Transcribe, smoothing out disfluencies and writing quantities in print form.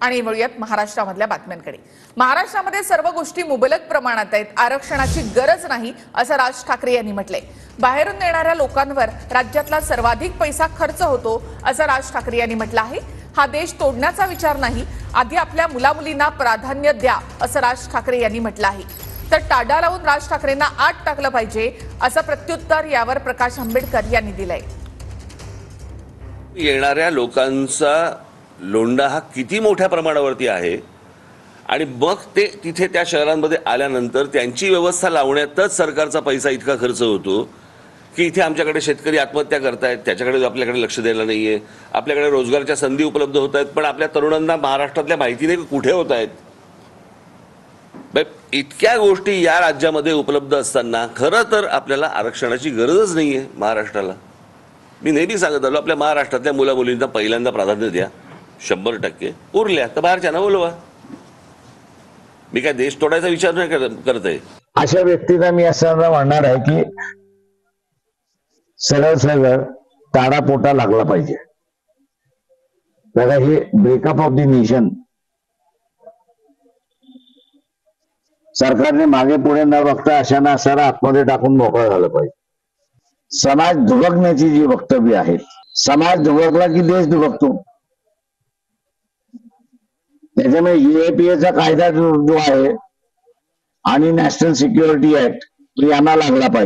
आणि वळूयात महाराष्ट्रामधल्या बातम्यांकडे। महाराष्ट्रामध्ये सर्व गोष्टी मुबलक प्रमाणात आहेत, आरक्षणाची गरज नाही असं राज ठाकरे यांनी म्हटलंय। बाहेरून येणाऱ्या लोकांवर राज्यातला सर्वाधिक पैसा खर्च होतो असं राज ठाकरे यांनी म्हटलं आहे। हा देश तोडण्याचा विचार नाही, आधी आपल्या मुलामुलींना प्राधान्य द्या असं राज ठाकरे यांनी म्हटलं आहे। तर टाडा लावून राज ठाकरेंना आत टाकलं पाहिजे असं प्रत्युत्तर यावर प्रकाश आंबेडकर यांनी दिलंय। येणाऱ्या लोकांचा लोंढा हा किती मोठ्या प्रमाणावरती आहे आणि मग ते तिथे त्या शहरांमध्ये आल्यानंतर त्यांची व्यवस्था लावण्यातच सरकारचा पैसा इतका खर्च होतो की इथे आमच्याकडे शेतकरी आत्महत्या करतायत, त्याच्याकडे आपल्याकडे लक्ष द्यायला नाहीये। आपल्याकडे रोजगाराच्या संधी उपलब्ध होत आहेत, पण आपल्या तरुणांना महाराष्ट्रातल्या माहिती नाही कुठे होत आहेत। इतक्या गोष्टी या राज्यामध्ये उपलब्ध असताना खरं तर आपल्याला आरक्षणाची गरजच नाहीये महाराष्ट्राला। मी नेहमी सांगत आलो, आपल्या महाराष्ट्रातल्या मुला मुलींना पहिल्यांदा प्राधान्य द्या, 100%। उरल्या तर बाहेरच्यांना बोलवा। मी काय देश तोडायचा विचार नाही करत आहे। अशा व्यक्तीला मी असं म्हणणार आहे की सरळ सरळ ताडापोटा लागला पाहिजे। बघा, हे ब्रेकअप ऑफ द नेशन सरकारने मागे पुढे न बघता अशाना असाला आतमध्ये टाकून मोकळं झालं पाहिजे। समाज दुभगण्याची जी वक्तव्य आहेत, समाज दुभगला की देश दुभगतो। त्याच्यामुळे UAPA चा कायदा जो आहे आणि नॅशनल सिक्युरिटी ऍक्ट यांना लागला पाहिजे।